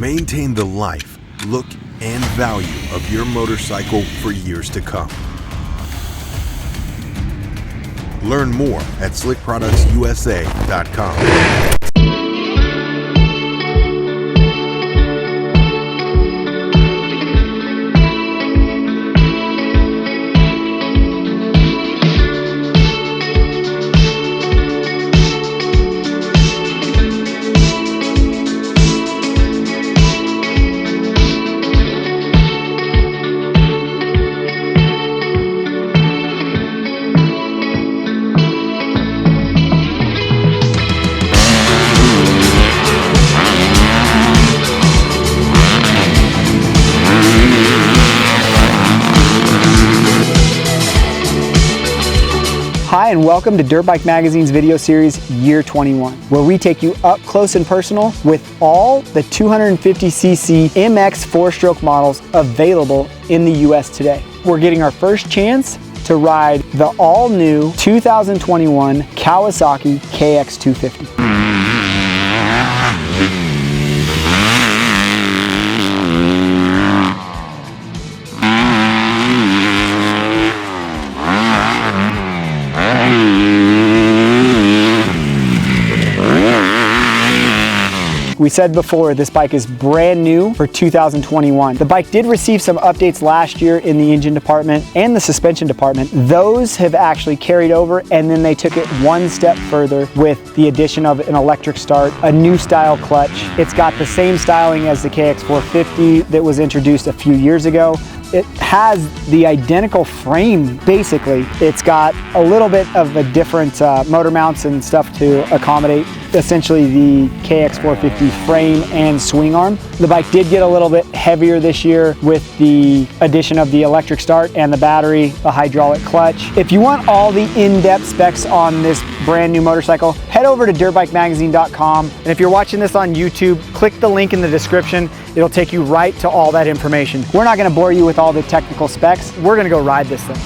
Maintain the life, look, and value of your motorcycle for years to come. Learn more at slickproductsusa.com. Hi and welcome to Dirtbike Magazine's video series Year 21, where we take you up close and personal with all the 250cc MX 4-stroke models available in the US today. We're getting our first chance to ride the all-new 2021 Kawasaki KX250. We said before, this bike is brand new for 2021. The bike did receive some updates last year in the engine department and the suspension department. Those have actually carried over, and then they took it one step further with the addition of an electric start, a new style clutch. It's got the same styling as the KX450 that was introduced a few years ago. It has the identical frame, basically. It's got a little bit of a different motor mounts and stuff to accommodate essentially the KX450 frame and swing arm. The bike did get a little bit heavier this year with the addition of the electric start and the battery, the hydraulic clutch. If you want all the in-depth specs on this brand new motorcycle, head over to dirtbikemagazine.com. And if you're watching this on YouTube, click the link in the description. It'll take you right to all that information. We're not gonna bore you with all the technical specs. We're gonna go ride this thing.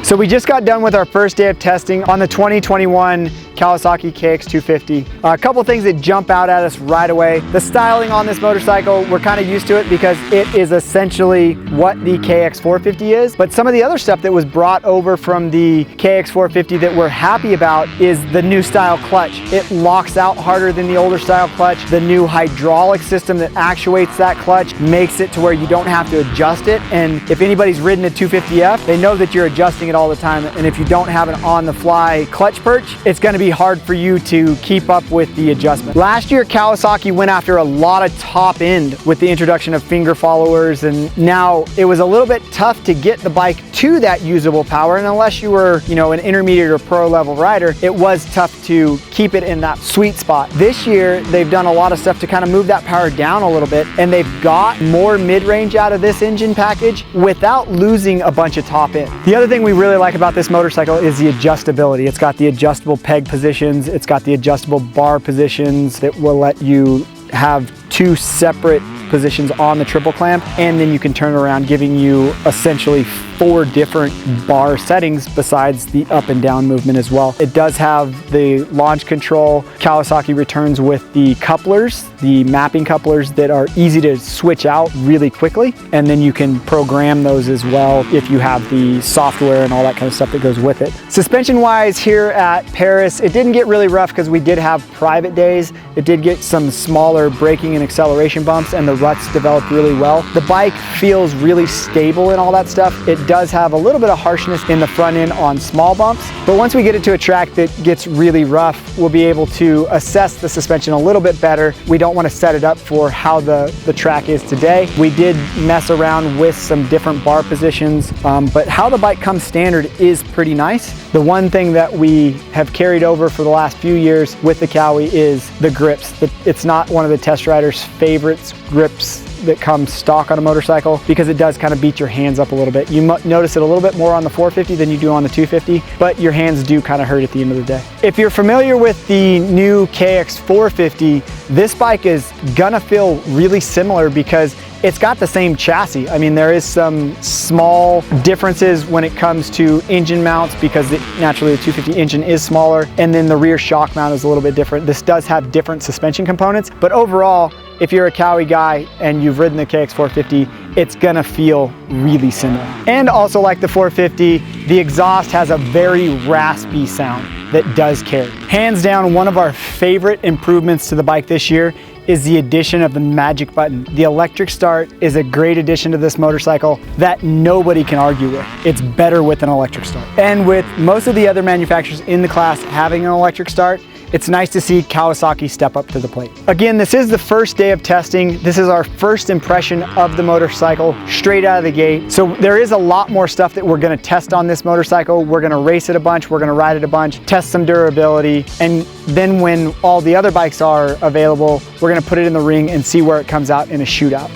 So we just got done with our first day of testing on the 2021 Kawasaki KX250. A couple things that jump out at us right away. The styling on this motorcycle, we're kind of used to it because it is essentially what the KX450 is. But some of the other stuff that was brought over from the KX450 that we're happy about is the new style clutch. It locks out harder than the older style clutch. The new hydraulic system that actuates that clutch makes it to where you don't have to adjust it. And if anybody's ridden a 250F, they know that you're adjusting it all the time, and if you don't have an on-the-fly clutch perch, it's going to be hard for you to keep up with the adjustment. Last year, Kawasaki went after a lot of top end with the introduction of finger followers, and now it was a little bit tough to get the bike to that usable power, and unless you were, an intermediate or pro level rider, it was tough to keep it in that sweet spot. This year, they've done a lot of stuff to kind of move that power down a little bit, and they've got more mid-range out of this engine package without losing a bunch of top end. The other thing we really like about this motorcycle is the adjustability. It's got the adjustable peg positions, it's got the adjustable bar positions that will let you have two separate positions on the triple clamp, and then you can turn around, giving you essentially 4 different bar settings besides the up and down movement as well. It does have the launch control. Kawasaki returns with the couplers, the mapping couplers that are easy to switch out really quickly, and then you can program those as well if you have the software and all that kind of stuff that goes with it. Suspension wise, here at Perris, it didn't get really rough because we did have private days. It did get some smaller braking and acceleration bumps, and the ruts developed really well. The bike feels really stable and all that stuff. It does have a little bit of harshness in the front end on small bumps, but once we get it to a track that gets really rough, we'll be able to assess the suspension a little bit better. We don't want to set it up for how the track is today. We did mess around with some different bar positions, but how the bike comes standard is pretty nice. The one thing that we have carried over for the last few years with the Kawi is the grips. It's not one of the test riders' favorites grips that comes stock on a motorcycle because it does kind of beat your hands up a little bit. You notice it a little bit more on the 450 than you do on the 250, but your hands do kind of hurt at the end of the day. If you're familiar with the new KX450, this bike is gonna feel really similar because it's got the same chassis. I mean, there is some small differences when it comes to engine mounts because naturally the 250 engine is smaller, and then the rear shock mount is a little bit different. This does have different suspension components, but overall, if you're a Kawi guy and you've ridden the KX450, it's gonna feel really similar. And also like the 450, the exhaust has a very raspy sound that does carry. Hands down, one of our favorite improvements to the bike this year is the addition of the magic button. The electric start is a great addition to this motorcycle that nobody can argue with. It's better with an electric start. And with most of the other manufacturers in the class having an electric start, it's nice to see Kawasaki step up to the plate. Again, this is the first day of testing. This is our first impression of the motorcycle straight out of the gate. So there is a lot more stuff that we're gonna test on this motorcycle. We're gonna race it a bunch, we're gonna ride it a bunch, test some durability, and then when all the other bikes are available, we're gonna put it in the ring and see where it comes out in a shootout.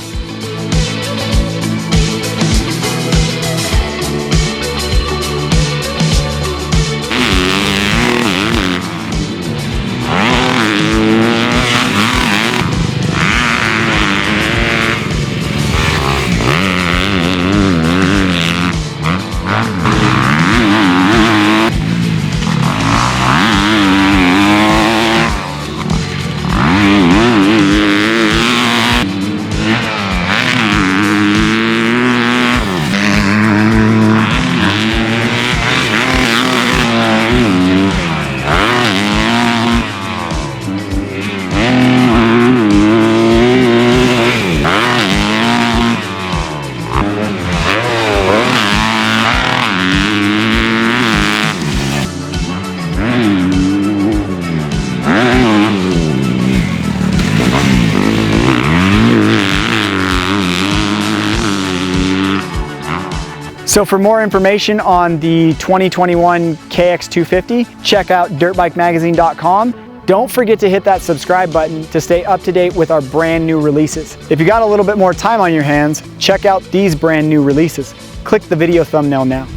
So for more information on the 2021 KX250, check out dirtbikemagazine.com. Don't forget to hit that subscribe button to stay up to date with our brand new releases. If you got a little bit more time on your hands, check out these brand new releases. Click the video thumbnail now.